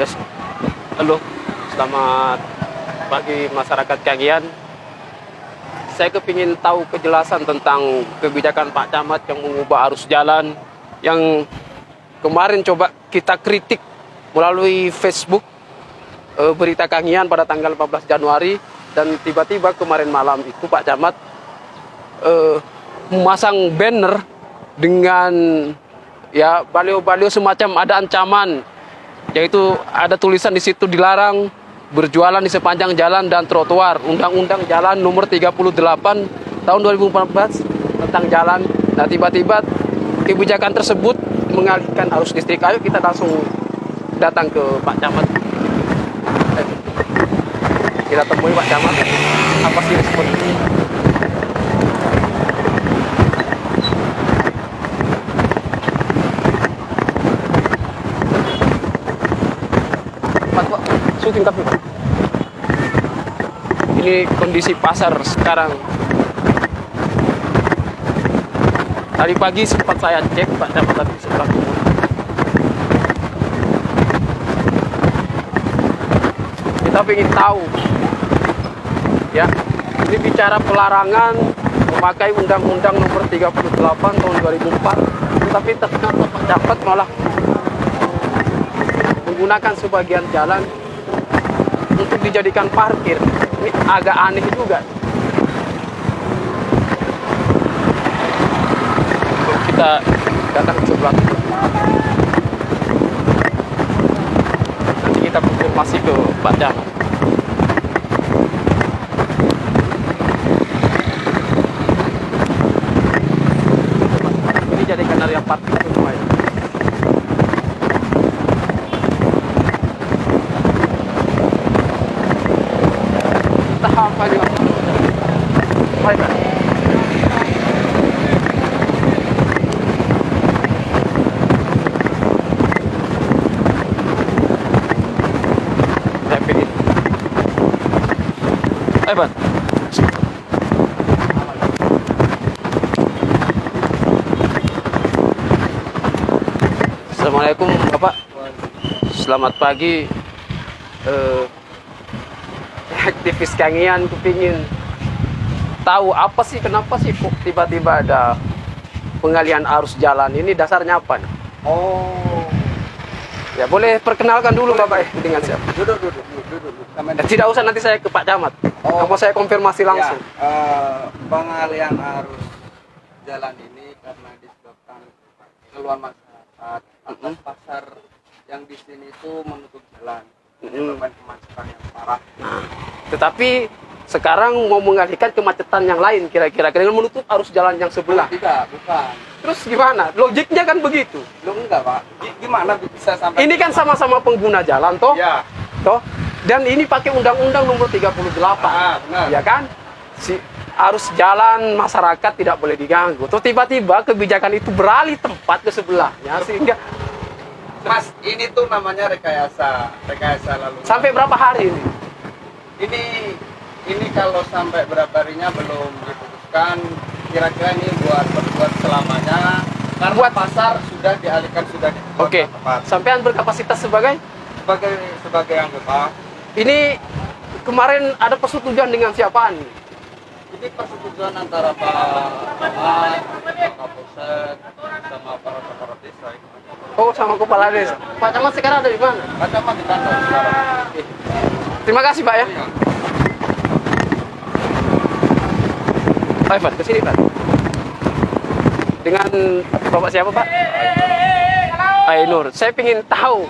Yes. Halo, selamat pagi masyarakat Kangian. Saya kepingin tahu kejelasan tentang kebijakan Pak Camat yang mengubah arus jalan, yang kemarin coba kita kritik melalui Facebook Berita Kangian pada tanggal 14 Januari, dan tiba-tiba kemarin malam itu Pak Camat memasang banner dengan ya baliho-baliho semacam ada ancaman, yaitu ada tulisan di situ dilarang berjualan di sepanjang jalan dan trotoar. Undang-Undang Jalan Nomor 38 tahun 2014 tentang jalan. Nah, tiba-tiba kebijakan tersebut mengalihkan arus listrik. Ayo kita langsung datang ke Pak Camat. Kita temui Pak Camat. Apa sih respon? Syuting tapi Pak. Ini kondisi pasar sekarang. Tadi pagi sempat saya cek Pak Camat tadi sebelah kebun. Kita ingin tahu, ya, ini bicara pelarangan memakai Undang-Undang Nomor 38 tahun 2004, tetapi ternyata Pak Camat malah menggunakan sebagian jalan untuk dijadikan parkir. Ini agak aneh juga. Kita datang ke sebelah. Nanti kita konfirmasi ke Pak Camat. Ini jadikan area parkir semuanya. Apa juga? Baik. Saya pilih. Ayo, Bang. Assalamualaikum, Bapak. Selamat pagi. Aktivis Kangian kepingin tahu apa sih, kenapa sih kok tiba-tiba ada pengalihan arus jalan ini, dasarnya apa nih? Oh, Ya boleh perkenalkan dulu Bapak dengan siapa? duduk. Tidak usah, nanti saya ke Pak Camat. Oh. Mau saya konfirmasi langsung. Ya, pengalihan arus jalan ini karena disebabkan keluhan masyarakat atas pasar yang di sini itu menutup jalan, menyebabkan kemacetan yang parah. Tetapi sekarang mau mengalihkan kemacetan yang lain kira-kira dengan menutup arus jalan yang sebelah. Tidak, bukan. Terus gimana? Logiknya kan begitu. Lo enggak, Pak. Gimana bisa sampai? Ini kan sama-sama pengguna jalan toh? Ya. Toh? Dan ini pakai Undang-Undang Nomor 38. Benar. Ya kan? Si arus jalan masyarakat tidak boleh diganggu. Terus tiba-tiba kebijakan itu beralih tempat ke sebelahnya sehingga Mas, ini tuh namanya rekayasa lalu. sampai berapa hari ini? Ini kalau sampai berapa harinya belum diputuskan. Kira-kira ini buat selamanya. Karena Buat pasar sudah dialihkan, sudah dibuat Oke. tempat. Sampean berkapasitas sebagai Sebagai anggota. ini kemarin ada persetujuan dengan siapaan? Ini persetujuan antara Pak Camat, Pak Kapolsek, sama para kepala desa. Oh, sama kepala desa. Pak Camat sekarang ada di mana? Pak Camat di kantor sekarang. Terima kasih Pak ya. Iya. Pak Ivan, ke sini Pak. Dengan Bapak siapa Pak? Ainur. Saya ingin tahu,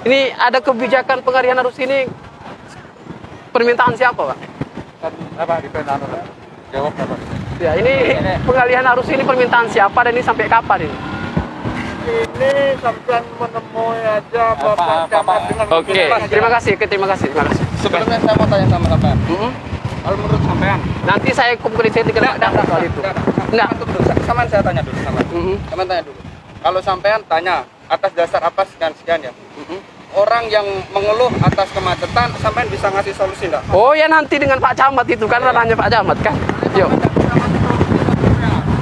ini ada kebijakan pengalihan arus ini, permintaan siapa Pak? Apa di penan? Jawab apa? Ya, ini pengalihan arus ini permintaan siapa dan ini sampai kapan ini? Ini sampai menemui aja Bapak Camat dengan. Oke, terima kasih. Sebelumnya saya mau tanya sama sampean. Kalau menurut sampean, Nanti saya komunikasi dengan Pak Camat soal itu. Enggak. Sampean saya tanya dulu sama. Sampean tanya dulu. Kalau sampean tanya atas dasar apa sekian ya? Orang yang mengeluh atas kemacetan, sampean bisa ngasih solusi enggak? Oh ya, nanti dengan Pak Camat itu kan ranahnya Pak Camat kan. Yuk.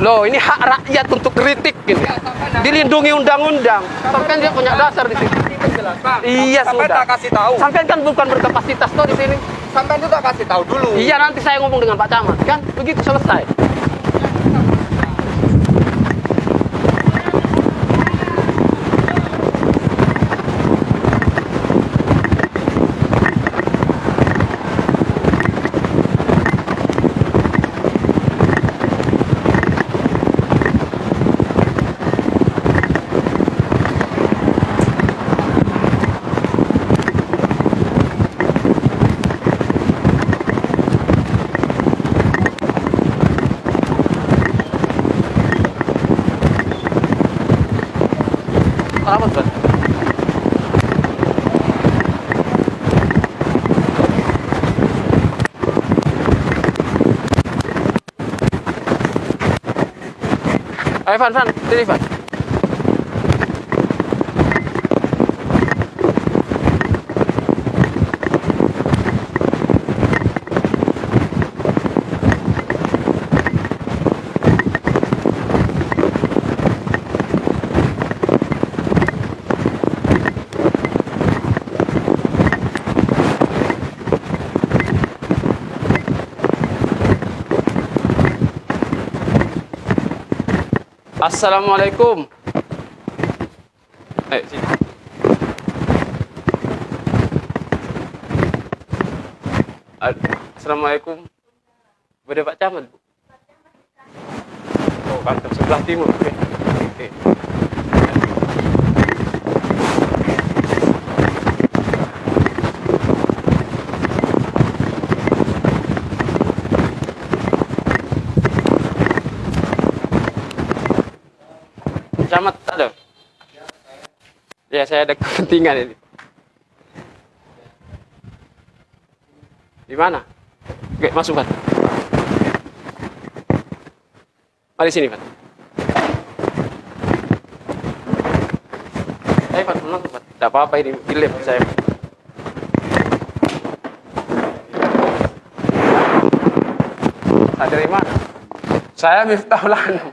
Loh, ini hak rakyat untuk kritik gitu. Dilindungi undang-undang. Sampai dia punya dasar di situ. penjelasan. Iya, Sampai sudah. tak kasih tahu. Sampean kan bukan berkapasitas toh di sini. Sampai itu tak kasih tahu dulu. Iya, nanti saya ngomong dengan Pak Camat kan, begitu selesai. Apa tuh? Ayo Van, sini Van. Assalamualaikum. Sini. Assalamualaikum. Bude Pak Camat, Bu. Oh, kantor sebelah timur. Oke. Oke. Camat ada? Ya, saya ada kepentingan ini. Di mana? Oke, masuk, Pak. Mari sini, Pak. Ayo, Pak, masuk, Pak. Tidak apa-apa ini, di lab saya. Dari mana? Saya Miftahul Anam.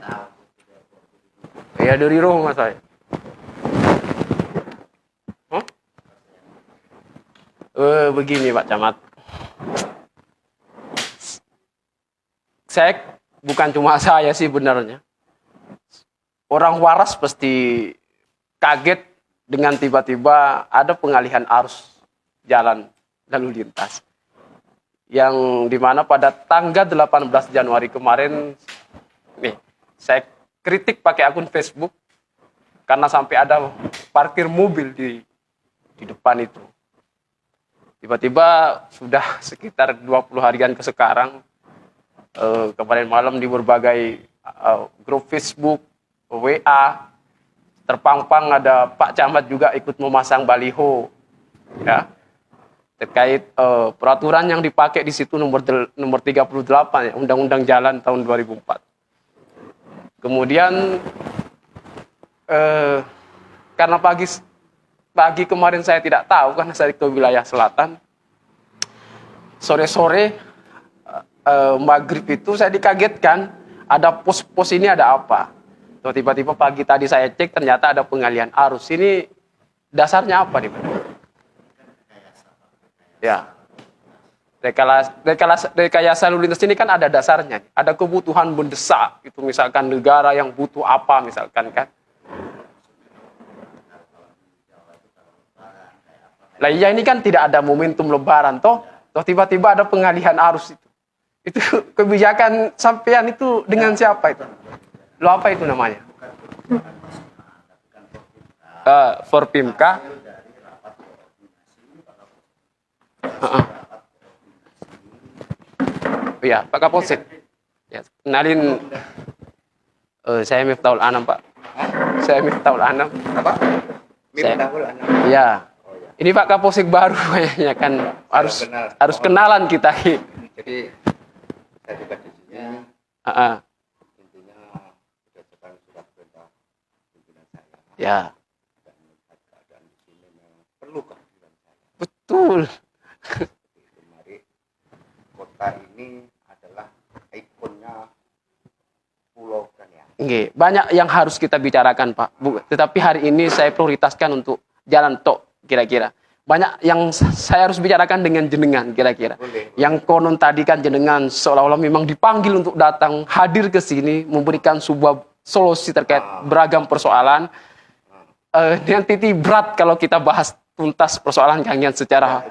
Ya, dari rumah saya. Huh? Begini Pak Camat. Saya bukan cuma saya sih benarnya. Orang waras pasti kaget dengan tiba-tiba ada pengalihan arus jalan lalu lintas. Yang dimana pada tanggal 18 Januari kemarin, nih, saya kritik pakai akun Facebook karena sampai ada parkir mobil di depan itu. Tiba-tiba sudah sekitar 20 harian ke sekarang, kemarin malam di berbagai grup Facebook, WA, terpampang ada Pak Camat juga ikut memasang baliho, ya, terkait peraturan yang dipakai di situ nomor 38 ya, Undang-Undang Jalan tahun 2004. Kemudian karena pagi kemarin saya tidak tahu karena saya ke wilayah selatan, sore-sore maghrib itu saya dikagetkan ada pos-pos ini ada apa. Tiba-tiba pagi tadi saya cek ternyata ada pengalihan arus. Ini dasarnya apa nih, Pak? Ya. Rekayasa lalu lintas ini kan ada dasarnya, ada kebutuhan mendesak, itu misalkan negara yang butuh apa misalkan kan. Lah iya ini kan tidak ada momentum lebaran toh tiba-tiba ada pengalihan arus itu. Itu kebijakan sampean itu dengan siapa itu? Lo apa itu namanya? Forpimka. Iya, Pak Kapolsek. Ya, kenalin, saya Miftahul Anam, Pak. Saya Miftahul Anam. Apa? Miftahul Anam. Iya. Ini Pak Kapolsek baru kayaknya kan harus kenalan kita. Jadi saya juga di sini. Intinya berdasarkan surat perintah pimpinan saya. Ya. Dan melihat keadaan di sini memang perlu kehadiran saya. Betul. Mari kota ini adalah ikonnya Pulau Kaniang. Banyak yang harus kita bicarakan, Pak. Tetapi hari ini saya prioritaskan untuk jalan tok. kira-kira. Banyak yang saya harus bicarakan dengan jenengan kira-kira. Yang konon tadi kan jenengan seolah-olah memang dipanggil untuk datang hadir ke sini memberikan sebuah solusi terkait beragam persoalan. Dengan titik berat kalau kita bahas tuntas persoalan Kang Yan secara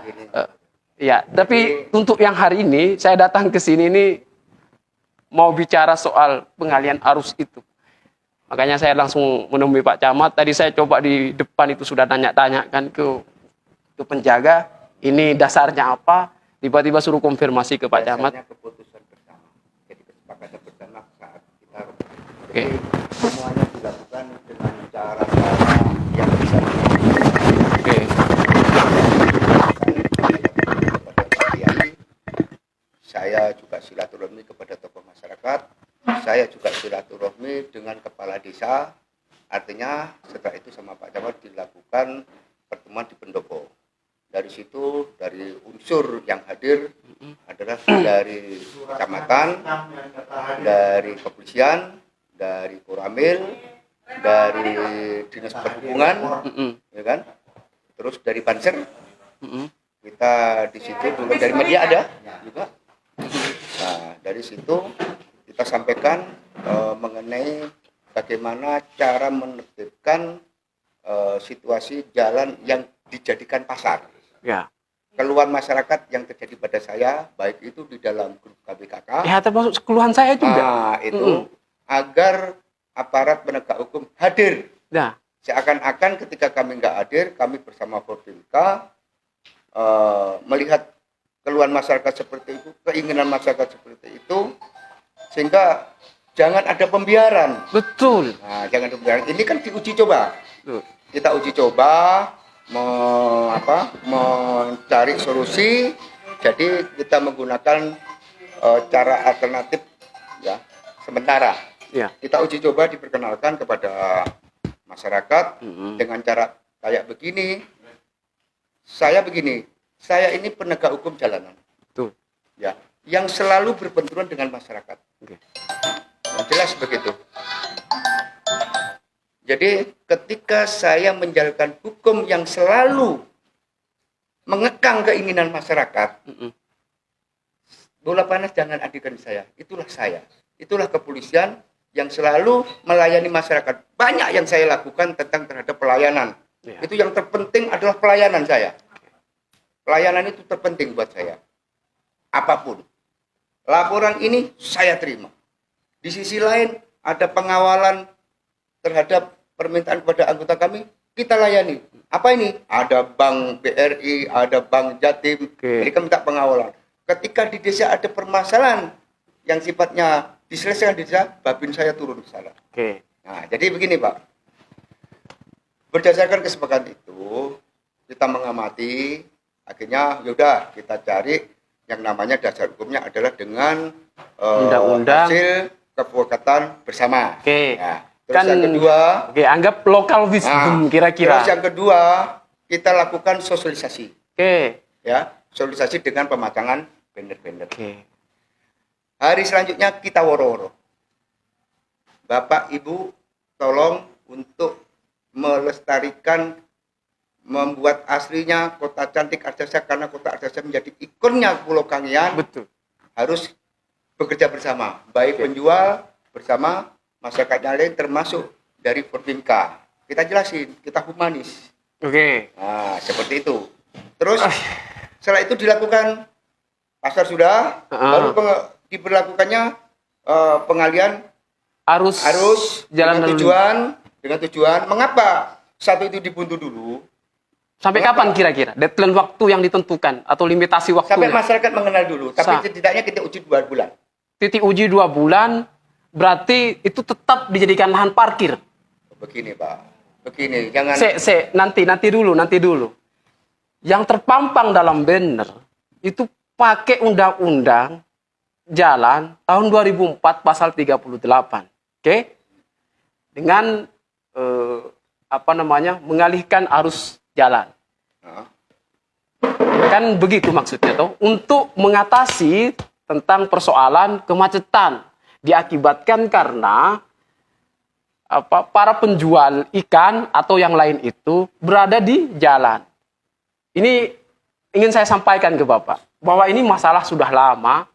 ya, tapi untuk yang hari ini saya datang ke sini ini mau bicara soal pengalian arus itu. Makanya saya langsung menemui Pak Camat. Tadi saya coba di depan itu sudah tanya-tanya kan ke penjaga, ini dasarnya apa? Tiba-tiba suruh konfirmasi ke Pak Camat. Dasarnya keputusan bersama. Jadi kesepakatan bersama saat kita Oke. semuanya dilakukan dengan cara-cara yang bisa Oke. Saya juga silaturahmi kepada tokoh masyarakat. Saya juga silaturahmi dengan kepala desa. Artinya setelah itu sama Pak Camat dilakukan pertemuan di pendopo. Dari situ, dari unsur yang hadir adalah dari kecamatan, dari kepolisian, dari Koramil, dari dinas perhubungan, ya kan? Terus dari Banser, kita di situ juga dari media ada juga. Nah, dari situ kita sampaikan mengenai bagaimana cara menertibkan situasi jalan yang dijadikan pasar. Ya. Keluhan masyarakat yang terjadi pada saya, baik itu di dalam grup KBKK. Ya, termasuk keluhan saya juga. Nah, itu agar aparat penegak hukum hadir. Nah, Seakan-akan ketika kami nggak hadir, kami bersama Forbimka melihat keluhan masyarakat seperti itu, keinginan masyarakat seperti itu, sehingga jangan ada pembiaran. betul. Nah, jangan ada pembiaran. Ini kan diuji coba. Tuh. Kita uji coba mencari solusi. Jadi kita menggunakan cara alternatif ya sementara. Ya. Kita uji coba diperkenalkan kepada masyarakat dengan cara kayak begini. Saya ini penegak hukum jalanan. Tuh. Ya, yang selalu berbenturan dengan masyarakat. Oke. Yang jelas begitu. Jadi ketika saya menjalankan hukum yang selalu mengekang keinginan masyarakat, bola panas jangan adukan saya. Itulah saya. Itulah kepolisian yang selalu melayani masyarakat. Banyak yang saya lakukan terhadap pelayanan. Ya. Itu yang terpenting adalah pelayanan saya. Pelayanan itu terpenting buat saya. Apapun. Laporan ini saya terima. Di sisi lain ada pengawalan terhadap permintaan kepada anggota kami, kita layani. Apa ini? Ada Bank BRI, ada Bank Jatim. Oke. Jadi kami minta pengawalan. Ketika di desa ada permasalahan yang sifatnya diselesaikan di desa, babin saya turun ke sana. Oke. Nah, jadi begini Pak. Berdasarkan kesepakatan itu, kita mengamati, akhirnya yaudah kita cari yang namanya dasar hukumnya adalah dengan Undang-undang. hasil kesepakatan bersama. Oke. Ya. Terus Kan yang kedua, oke, anggap lokal wisdom kira-kira. Terus yang kedua, kita lakukan sosialisasi. Oke. Ya, sosialisasi dengan pemasangan banner-banner. Oke. Hari selanjutnya kita woro-woro. Bapak Ibu tolong untuk melestarikan, membuat aslinya kota cantik Arjasa, karena kota Arjasa menjadi ikonnya Pulau Kangean. Betul. Harus bekerja bersama, baik penjual bersama masyarakat yang lain, termasuk dari Forbimka. Kita jelasin, kita humanis. Oke. Nah, seperti itu. Terus setelah itu dilakukan pasar sudah, baru diberlakukannya pengalian Arus jalan dengan tujuan mengapa satu itu dibuntu dulu sampai kapan kira-kira? Deadline waktu yang ditentukan atau limitasi waktu? sampai masyarakat mengenal dulu, tapi setidaknya kita uji 2 bulan. Titik uji 2 bulan, berarti itu tetap dijadikan lahan parkir. Begini Pak, begini, jangan. Nanti dulu. Yang terpampang dalam banner itu pakai undang-undang jalan tahun 2004 pasal 38. Oke? Dengan mengalihkan arus jalan. Kan begitu maksudnya toh, untuk mengatasi tentang persoalan kemacetan diakibatkan karena para penjual ikan atau yang lain itu berada di jalan. ini ingin saya sampaikan ke Bapak bahwa ini masalah sudah lama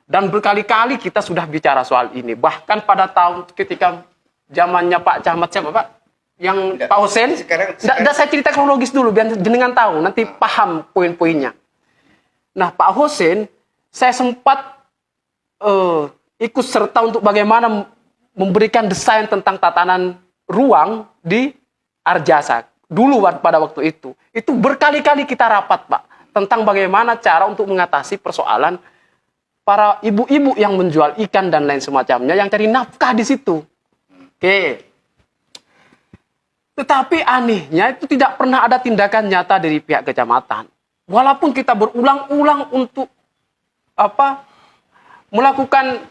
dan berkali-kali kita sudah bicara soal ini. Bahkan pada tahun ketika zamannya Pak Camat siapa Pak? Yang Nggak, Pak Hussein. Nggak, saya cerita kronologis dulu biar jenengan tahu, nanti paham poin-poinnya. Nah, Pak Hussein, saya sempat ikut serta untuk bagaimana memberikan desain tentang tatanan ruang di Arjasa. Dulu pada waktu itu berkali-kali kita rapat Pak, tentang bagaimana cara untuk mengatasi persoalan para ibu-ibu yang menjual ikan dan lain semacamnya, yang cari nafkah di situ. Oke. Tetapi anehnya itu tidak pernah ada tindakan nyata dari pihak kecamatan. Walaupun kita berulang-ulang untuk melakukan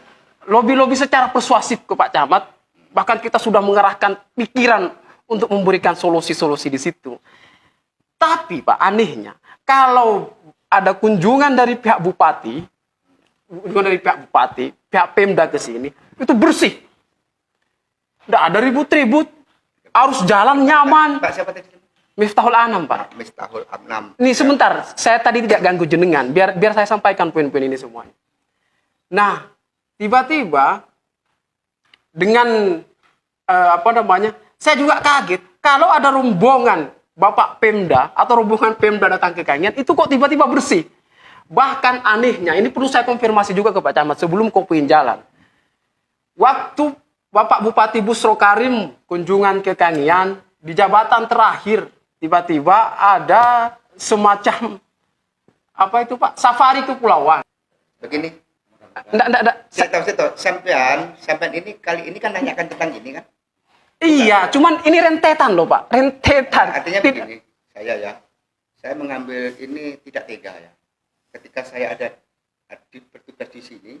lobby-lobby secara persuasif ke Pak Camat, bahkan kita sudah mengerahkan pikiran untuk memberikan solusi-solusi di situ. Tapi Pak, anehnya, kalau ada kunjungan dari pihak bupati, pihak Pemda ke sini, itu bersih. Tidak ada ribut-ribut, arus jalan nyaman. Pak siapa tadi? Miftahul Anam, Pak. Miftahul Anam. Ini sebentar, saya tadi tidak ganggu jenengan, biar saya sampaikan poin-poin ini semuanya. Nah, tiba-tiba dengan saya juga kaget kalau ada rombongan Bapak Pemda atau rombongan Pemda datang ke Kangian, itu kok tiba-tiba bersih. Bahkan anehnya, ini perlu saya konfirmasi juga ke Pak Camat sebelum kopiin jalan. Waktu Bapak Bupati Busro Karim kunjungan ke Kangian, di jabatan terakhir tiba-tiba ada semacam safari kepulauan. Begini. Enggak. Saya tahu. Sampean ini kali ini kan nanyakan tentang ini kan? Iya, cuman ini rentetan loh Pak, rentetan. Artinya begini, saya mengambil ini tidak tega ya. Ketika saya ada bertugas di sini,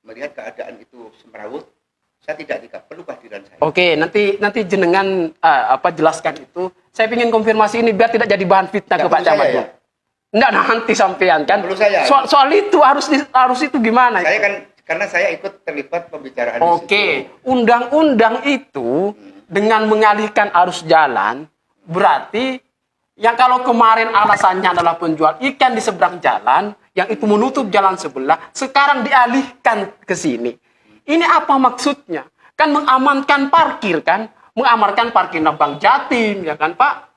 melihat keadaan itu semrawut, saya tidak tega, perlu kehadiran saya. Oke, nanti jenengan jelaskan itu. Saya ingin konfirmasi ini biar tidak jadi bahan fitnah ke Pak Camat. Ya? Enggak, nanti sampean kan. Perlu saya. Soal itu harus itu gimana? Saya kan karena saya ikut terlibat pembicaraan. Oke, undang-undang itu dengan mengalihkan arus jalan berarti yang kalau kemarin alasannya adalah penjual ikan di seberang jalan yang itu menutup jalan sebelah, sekarang dialihkan ke sini. Ini apa maksudnya? Kan mengamankan parkir kan? Mengamankan parkir Bang Jatim ya kan Pak?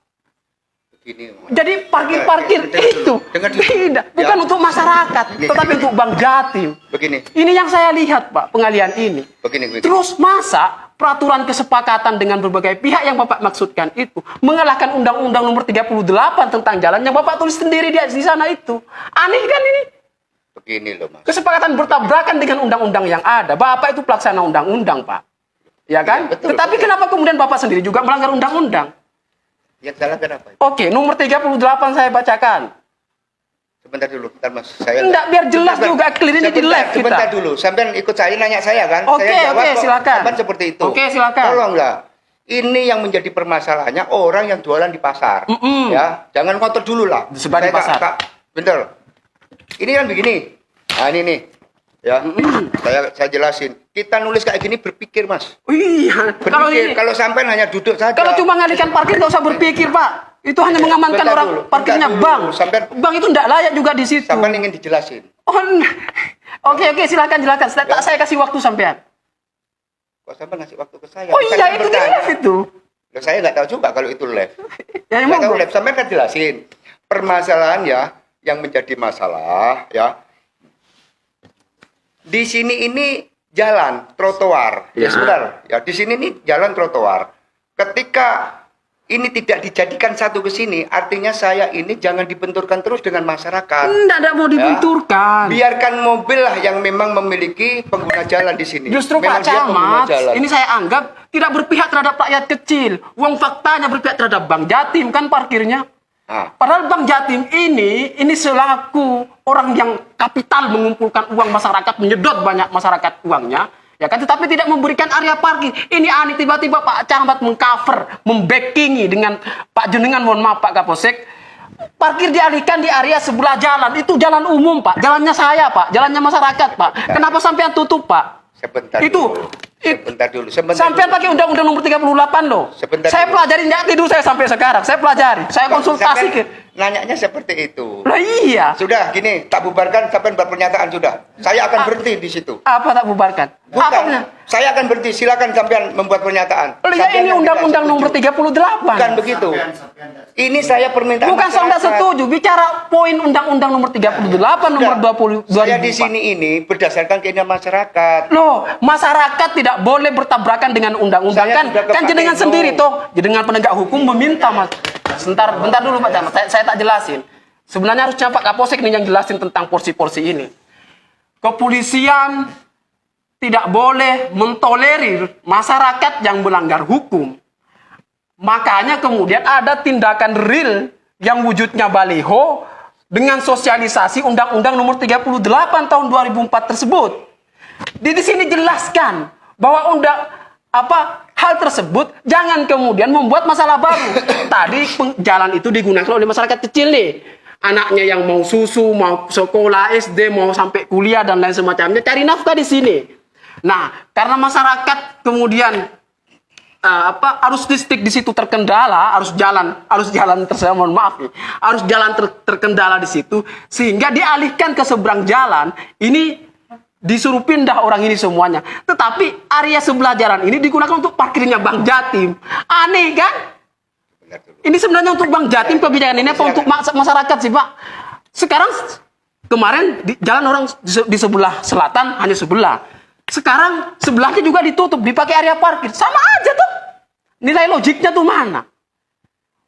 Begini, jadi parkir itu beda, bukan untuk masyarakat, tetapi untuk Bang Jatim. Begini. Ini yang saya lihat Pak, pengalihan ini. Begini. Terus masa peraturan kesepakatan dengan berbagai pihak yang Bapak maksudkan itu mengalahkan Undang-Undang Nomor 38 tentang jalan yang Bapak tulis sendiri di sana itu. Aneh kan ini? Begini loh Mas. Kesepakatan bertabrakan dengan undang-undang yang ada. Bapak itu pelaksana undang-undang Pak. Ya kan? Ya, betul, tetapi betul. Kenapa kemudian Bapak sendiri juga melanggar undang-undang? Yang salah kenapa? Oke, nomor 38 saya bacakan. Sebentar dulu, bentar Mas. Saya enggak, biar jelas juga, clear ini di live kita. Sebentar dulu, sampean ikut saya nanya saya kan? Oke, saya jawab silakan. Sampean seperti itu. Oke, silakan. Tolonglah. Ini yang menjadi permasalahannya orang yang jualan di pasar. Ya, jangan ngotot dulu lah. Disebar di pasar. Bentar. Ini kan begini. Nah, ini nih. Ya. Saya jelasin. Kita nulis kayak gini berpikir, Mas. Oh, iya. Berpikir. Kalau sampean hanya duduk saja. Kalau cuma ngalihkan parkir nggak usah berpikir, Pak. Itu hanya mengamankan orang dulu, parkirnya Bang. Bang itu enggak layak juga di situ. Sampean ingin dijelasin. Oh, oke, silakan. Tak saya kasih waktu sampean. Kok sampean ngasih waktu ke saya? Oh iya, itu di live itu. Loh, saya nggak tahu juga kalau itu live. Ya, nggak tahu live, sampean kan jelasin. Permasalahan ya, yang menjadi masalah ya. Di sini ini jalan trotoar. Ya, sebentar. Ya, di sini ini jalan trotoar. Ketika ini tidak dijadikan satu ke sini, artinya saya ini jangan dibenturkan terus dengan masyarakat. Tidak mau dibenturkan. Ya? Biarkan mobil lah yang memang memiliki pengguna jalan di sini. Justru memang Pak Camat, ini saya anggap tidak berpihak terhadap rakyat kecil. Uang faktanya berpihak terhadap Bang Jatim kan parkirnya. Padahal Bang Jatim ini selaku orang yang kapital mengumpulkan uang masyarakat, menyedot banyak masyarakat uangnya. Ya kan, tetapi tidak memberikan area parkir. Ini aneh, tiba-tiba Pak Camat mengcover, membackingi dengan Pak Jenengan, mohon maaf Pak Kapolsek, parkir dialihkan di area sebelah jalan. Itu jalan umum Pak, jalannya saya Pak, jalannya masyarakat Pak. Kenapa sampean tutup Pak? Sebentar dulu. Sampean pakai Undang-Undang Nomor 38 loh. Saya pelajari, nggak tidur saya sampai sekarang. Saya pelajari, saya konsultasi ke. nanyanya seperti itu. Lah iya. Sudah gini, tak bubarkan sampai berpernyataan sudah. Saya akan berhenti di situ. Apa tak bubarkan? Bukan. Apanya? Saya akan berhenti. Silakan sampean membuat pernyataan. Loh ya, Sampean ini yang undang-undang tidak nomor setuju. 38. Bukan begitu. Ini saya permintaan. Bukan saya tidak masyarakat. setuju. Bicara poin undang-undang nomor 38, nomor 20. Saya di 2004. sini ini berdasarkan keinginan masyarakat. Loh, masyarakat tidak boleh bertabrakan dengan undang-undang Saya kan? sudah ke Kan Pak jenengan Teno. sendiri toh, jenengan penegak hukum meminta mas. Bentar dulu Pak Camat, saya tak jelasin. Sebenarnya harusnya Pak Kapolsek nih yang jelasin tentang porsi-porsi ini. Kepolisian tidak boleh mentolerir masyarakat yang melanggar hukum. Makanya kemudian ada tindakan real yang wujudnya baliho dengan sosialisasi Undang-Undang Nomor 38 tahun 2004 tersebut. Di sini jelaskan bahwa hal tersebut jangan kemudian membuat masalah baru. Tadi jalan itu digunakan oleh masyarakat kecil nih. Anaknya yang mau susu, mau sekolah SD, mau sampai kuliah dan lain semacamnya cari nafkah di sini. Nah, karena masyarakat kemudian arus listrik di situ terkendala, harus jalan mohon maaf nih, harus jalan terkendala di situ, sehingga dialihkan ke seberang jalan. Ini disuruh pindah orang ini semuanya. Tetapi area sebelah jalan ini digunakan untuk parkirnya Bang Jatim. Aneh kan? Ini sebenarnya untuk Bang Jatim kebijakan ini apa untuk masyarakat sih Pak? Sekarang kemarin jalan orang di sebelah selatan hanya sebelah. Sekarang sebelahnya juga ditutup, dipakai area parkir. Sama aja tuh. Nilai logiknya tuh mana?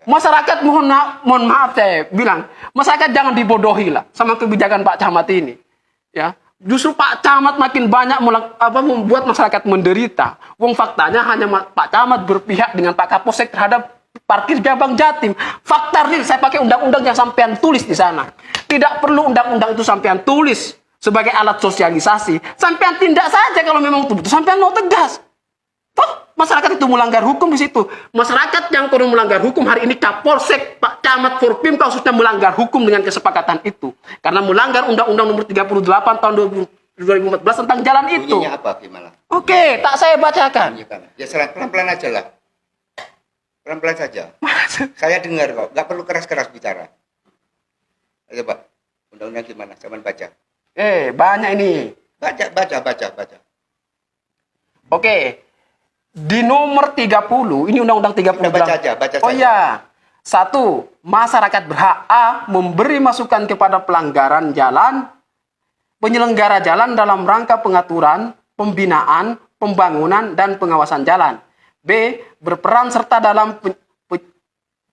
Masyarakat mohon maaf saya bilang, masyarakat jangan dibodohi lah sama kebijakan Pak Camat ini. Ya, justru Pak Camat makin banyak membuat masyarakat menderita. Wong faktanya hanya Pak Camat berpihak dengan Pak Kapolsek terhadap parkirnya Bang Jatim. Fakta real, saya pakai undang-undang yang sampean tulis di sana. Tidak perlu undang-undang itu sampean tulis sebagai alat sosialisasi. Sampean tindak saja kalau memang betul. Sampean mau tegas. Toh masyarakat itu melanggar hukum di situ. Masyarakat yang perlu melanggar hukum hari ini Kapolsek, Pak Camat, Forpim khususnya melanggar hukum dengan kesepakatan itu. Karena melanggar Undang-Undang Nomor 38 tahun 2014 tentang jalan itu. Bunyinya apa gimana? Oke, tak saya bacakan. Ya pelan-pelan aja lah. Pelan-pelan saja. Saya dengar kok, nggak perlu keras-keras bicara. Ayo Pak, undang-undang gimana? Zaman baca. Banyak ini. Baca. Oke. Di nomor 30, ini Undang-Undang 30. Udah baca aja. Oh iya. 1. Masyarakat berhak A. Memberi masukan kepada pelanggaran jalan, penyelenggara jalan dalam rangka pengaturan, pembinaan, pembangunan, dan pengawasan jalan. B. Berperan serta dalam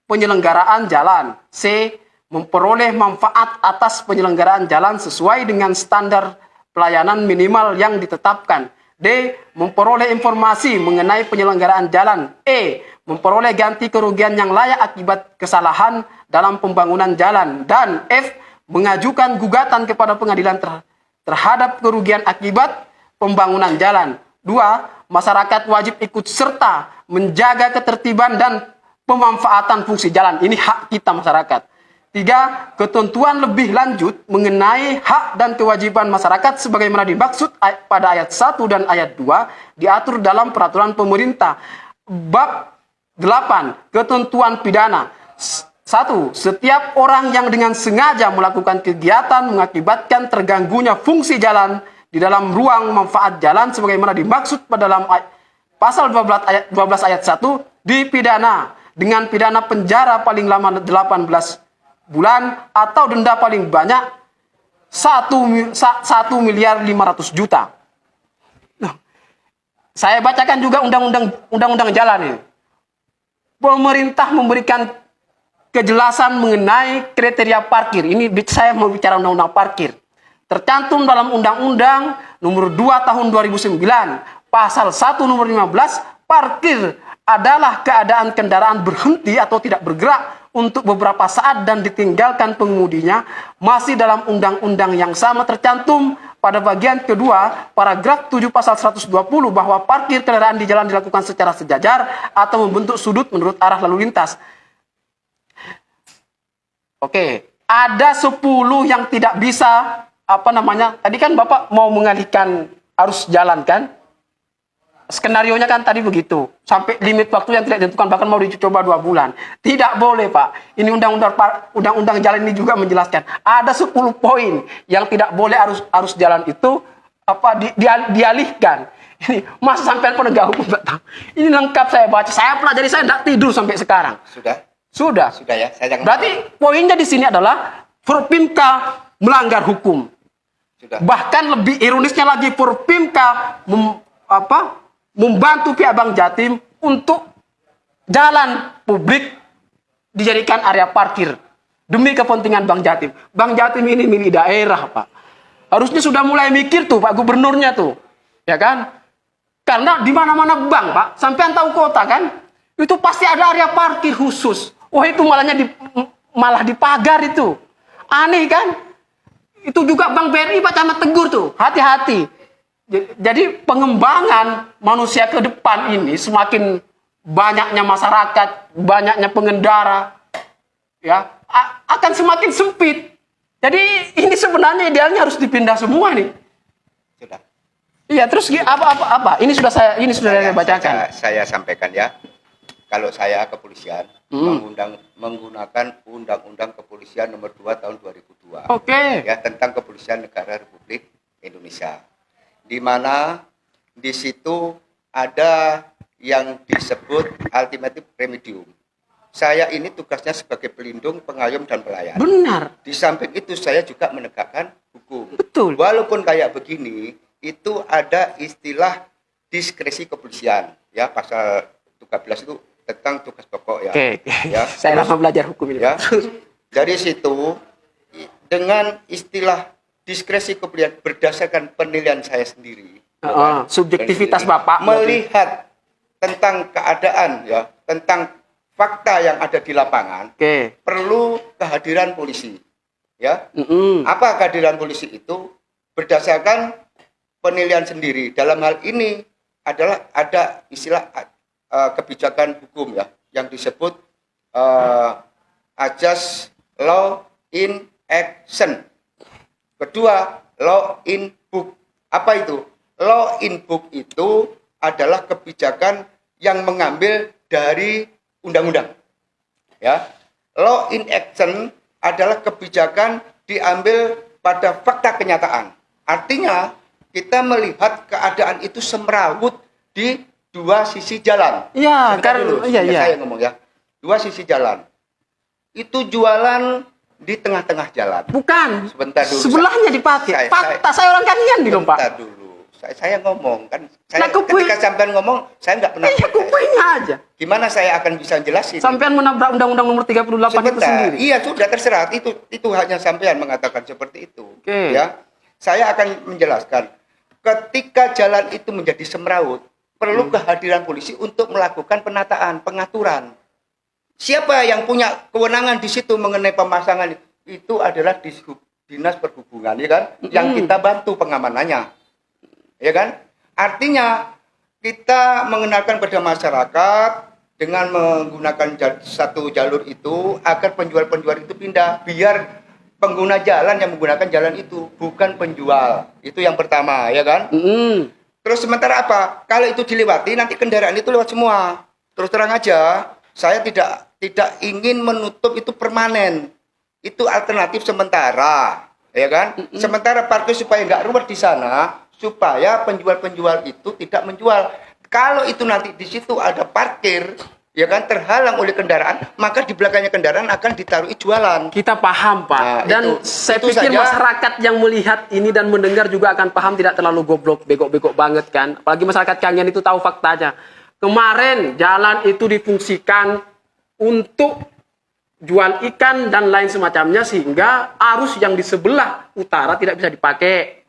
penyelenggaraan jalan. C. Memperoleh manfaat atas penyelenggaraan jalan sesuai dengan standar pelayanan minimal yang ditetapkan. D. Memperoleh informasi mengenai penyelenggaraan jalan. E. Memperoleh ganti kerugian yang layak akibat kesalahan dalam pembangunan jalan. Dan F. Mengajukan gugatan kepada pengadilan terhadap kerugian akibat pembangunan jalan. 2. Masyarakat wajib ikut serta menjaga ketertiban dan pemanfaatan fungsi jalan. Ini hak kita masyarakat. 3. Ketentuan lebih lanjut mengenai hak dan kewajiban masyarakat sebagaimana dimaksud pada ayat 1 dan ayat 2 diatur dalam peraturan pemerintah. Bab 8. Ketentuan pidana. 1. Setiap orang yang dengan sengaja melakukan kegiatan mengakibatkan terganggunya fungsi jalan di dalam ruang manfaat jalan sebagaimana dimaksud pada dalam pasal 12 ayat 1 dipidana dengan pidana penjara paling lama 18 bulan atau denda paling banyak 1.500.000.000. Nah, saya bacakan juga undang-undang jalan ini. Pemerintah memberikan kejelasan mengenai kriteria parkir. Ini saya mau bicara undang-undang parkir. Tercantum dalam Undang-Undang Nomor 2 Tahun 2009, Pasal 1 Nomor 15, parkir adalah keadaan kendaraan berhenti atau tidak bergerak untuk beberapa saat dan ditinggalkan pengemudinya. Masih dalam undang-undang yang sama tercantum pada bagian kedua paragraf 7 pasal 120 bahwa parkir kendaraan di jalan dilakukan secara sejajar atau membentuk sudut menurut arah lalu lintas. Oke, ada 10 yang tidak bisa tadi kan Bapak mau mengalihkan arus jalan kan? skenarionya kan tadi begitu. Sampai limit waktu yang tidak ditentukan, bahkan mau dicoba 2 bulan. Tidak boleh, Pak. Ini undang-undang jalan ini juga menjelaskan. Ada 10 poin yang tidak boleh arus jalan itu dialihkan. Ini masa sampai penegak hukum nggak tahu. Ini lengkap saya baca. Saya pelajari, saya tidak tidur sampai sekarang. Sudah ya. Saya Berarti poinnya di sini adalah Forpimka melanggar hukum. Sudah. Bahkan lebih ironisnya lagi, Forpimka membantu pihak Bank Jatim untuk jalan publik dijadikan area parkir demi kepentingan Bank Jatim. Bank Jatim ini milik daerah, Pak. Harusnya sudah mulai mikir tuh Pak Gubernurnya tuh, ya kan? Karena di mana-mana bank, Pak, sampean tahu kota kan, itu pasti ada area parkir khusus. Wah, itu malah dipagar itu. Aneh kan? Itu juga Bank BRI Pak Camat tegur tuh, hati-hati. Jadi pengembangan manusia ke depan ini semakin banyaknya masyarakat, banyaknya pengendara, ya akan semakin sempit. Jadi ini sebenarnya idealnya harus dipindah semua nih. Sudah. Iya, terus apa? Ini sudah saya bacakan. Saya sampaikan ya. Kalau saya kepolisian menggunakan Undang-Undang Kepolisian Nomor 2 Tahun 2002. Oke. Ya, tentang Kepolisian Negara Republik Indonesia. Di mana di situ ada yang disebut ultimate remedium. Saya ini tugasnya sebagai pelindung, pengayom, dan pelayan. Benar. Di samping itu saya juga menegakkan hukum. Betul. Walaupun kayak begini, itu ada istilah diskresi kepolisian. Ya, pasal 13 itu tentang tugas pokok ya. Oke. Ya, Saya lama belajar hukum ini. Ya. Dari situ dengan istilah diskresi kepolisian berdasarkan penilaian saya sendiri. Subjektivitas Bapak melihat tentang keadaan ya, tentang fakta yang ada di lapangan. Oke. Perlu kehadiran polisi. Ya. Apa kehadiran polisi itu? Berdasarkan penilaian sendiri. Dalam hal ini adalah ada istilah kebijakan hukum ya yang disebut Ajas Law in Action. Kedua, Law in Book. Apa itu? Law in Book itu adalah kebijakan yang mengambil dari undang-undang. Ya. Law in Action adalah kebijakan diambil pada fakta kenyataan. Artinya kita melihat keadaan itu semrawut di 2 sisi jalan. Iya, karena saya ngomong ya. 2 sisi jalan. Itu jualan di tengah-tengah jalan. Bukan. Sebentar dulu. Sebelahnya dipakai. Fakta saya orang kalian di Pak. Sebentar dulu. Saya ngomong kan. Ketika sampean ngomong, saya nggak pernah. Iya, kupunya aja. Gimana saya akan bisa jelasin? Sampean menabrak Undang-Undang Nomor 38 itu sendiri. Iya, sudah terserah. Itu hanya sampean mengatakan seperti itu. Oke. Ya. Saya akan menjelaskan. Ketika jalan itu menjadi semrawut, perlu kehadiran polisi untuk melakukan penataan, pengaturan. Siapa yang punya kewenangan di situ mengenai pemasangan itu adalah Dinas Perhubungan, ya kan? Yang kita bantu pengamanannya, ya kan? Artinya kita mengenalkan pada masyarakat dengan menggunakan satu jalur itu agar penjual-penjual itu pindah, biar pengguna jalan yang menggunakan jalan itu bukan penjual. Itu yang pertama, ya kan? Terus sementara apa? Kalau itu dilewati, nanti kendaraan itu lewat semua. Terus terang aja, saya tidak ingin menutup itu permanen. Itu alternatif sementara, ya kan? Sementara parkir supaya nggak ruwet di sana, supaya penjual-penjual itu tidak menjual. Kalau itu nanti di situ ada parkir, ya kan, terhalang oleh kendaraan, maka di belakangnya kendaraan akan ditaruhi jualan. Kita paham, Pak. Nah, dan saya pikir saja. masyarakat yang melihat ini dan mendengar juga akan paham, tidak terlalu goblok, bego-bego banget kan. Apalagi masyarakat Kangen itu tahu faktanya. Kemarin jalan itu difungsikan untuk jual ikan dan lain semacamnya, sehingga arus yang di sebelah utara tidak bisa dipakai.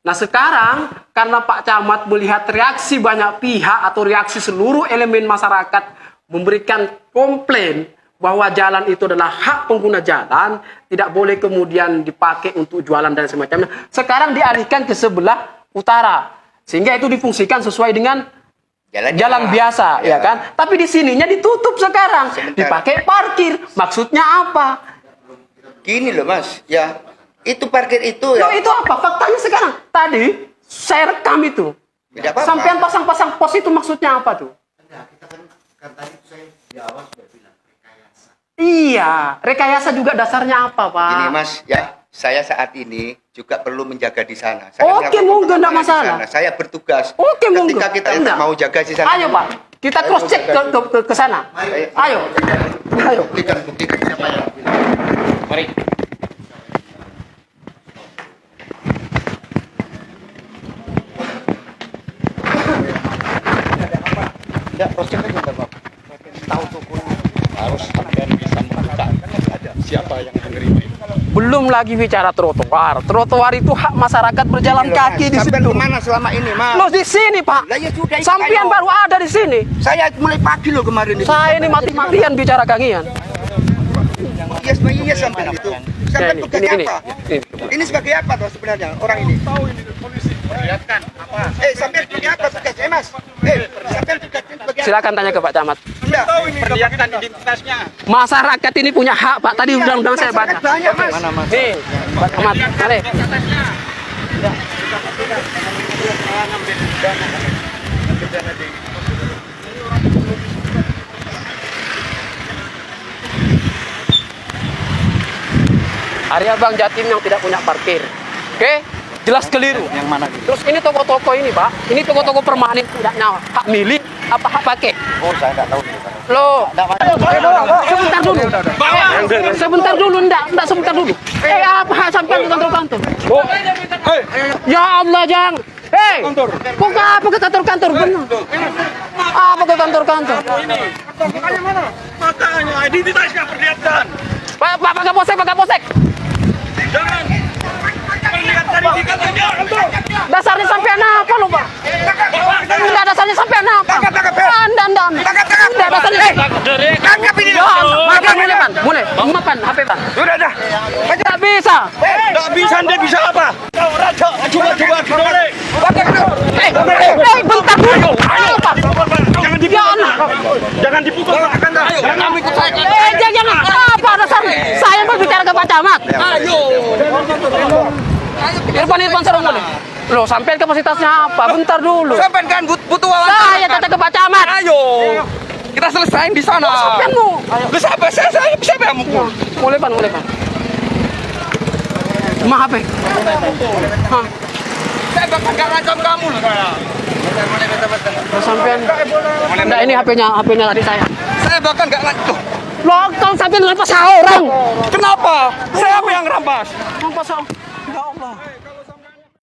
Nah sekarang karena Pak Camat melihat reaksi banyak pihak atau reaksi seluruh elemen masyarakat memberikan komplain bahwa jalan itu adalah hak pengguna jalan, tidak boleh kemudian dipakai untuk jualan dan semacamnya. Sekarang dialihkan ke sebelah utara, sehingga itu difungsikan sesuai dengan jalan biasa, ya kan? Tapi di sininya ditutup sekarang, dipakai parkir. Maksudnya apa? Gini loh Mas, ya itu parkir itu ya. Loh, itu apa? Faktanya sekarang. Tadi saya rekam itu. Tidak apa-apa. Sampean pasang-pasang pos itu maksudnya apa tuh? Enggak, kita kan tadi saya di awal sudah bilang rekayasa. Iya, rekayasa juga dasarnya apa, Pak? Ini Mas, ya, saya saat ini juga perlu menjaga di sana. Oke, melakukan monggo, enggak pengamanan di masalah. sana. Saya bertugas. Oke, monggo. Ketika kita Enggak. mau jaga di sana. Ayo, Pak. Kita cross check ke sana. Ayo. Ayo. Buktikan siapa yang Mari. tidak proses aja Pak. Tahu tokonya. Harus sampai bisa membuka siapa yang menerima itu. Belum lagi bicara trotoar. Trotoar itu hak masyarakat berjalan kaki di Sampai situ. kemana selama ini, Mas? Loh, di sini, Pak. Lah ya sudah, itu Sampean ayo. baru ada di sini. Saya mulai pagi loh kemarin itu. Saya ini mati-matian bicara kangian. Yes sampai itu. Sampai ini, tugasnya ini. apa? Ini sebagai apa toh sebenarnya orang ini? Tahu ini polisi. Perlihatkan apa? Sampai sebagai apa tugasnya, Mas? Sampai tugasnya sebagai apa? Silakan tanya ke Pak Camat. Enggak. Tahu ini. Perlihatkan identitasnya. Masyarakat ini punya hak, Pak. Tadi undang-undang saya baca. Masyarakat banyak, Mas. Mana Mas? Nih, Pak Camat. Mari. Area Bang Jatim yang tidak punya parkir. Oke? Jelas keliru. Yang mana? Terus ini toko-toko ini, Pak. Ini toko-toko permanen tidak nyawa. Hak milik apa hak pakai? Oh, saya enggak tahu. Loh. Sebentar dulu. Sebentar dulu, enggak sebentar dulu. Apa sampai ke kantor-kantor? Ya Allah, Jang. Hei, kok apa ke kantor-kantor? Benar. Apa ke kantor-kantor? Makanya mana? Makanya identitasnya perlihatkan. Pak Kapolsek, Pak Kapolsek. Jangan perlihatkan identitasnya. Dasarnya sampai apa lo, Pak? Enggak, dasarnya sampai apa? Anda. Enggak, dasarnya. Tangkap ini. Ya Allah, makan mulai, Pan. Mulai. Makan HP, Pan. Sudah dah. Tidak bisa. Enggak bisa, Anda bisa apa? Kau raja, coba didorong. Bentar dulu. Apa? Jangan Ya Allah. Jangan dipukul. Jangan ikut saya. Jangan. Apa dasarnya? Saya berbicara ke Pak Camat. Ayo. Irfan Sarung mulai. Loh, sampai kapasitasnya apa? Bentar dulu. Sampai kan butuh wawancara. Saya kata ke Pak Camat. Ayo. Kita selesain di sana. Sampai mu. Lu siapa yang mukul? Mulai, Pan. Maaf, HP. Hah. Saya bakal gak ngancam kamu loh saya. Sampean. Enggak, ini HP-nya adik saya. Saya bahkan gak ngancam. Loh, kau sampai lepas orang. Kenapa? Saya apa yang rampas? Rampas orang.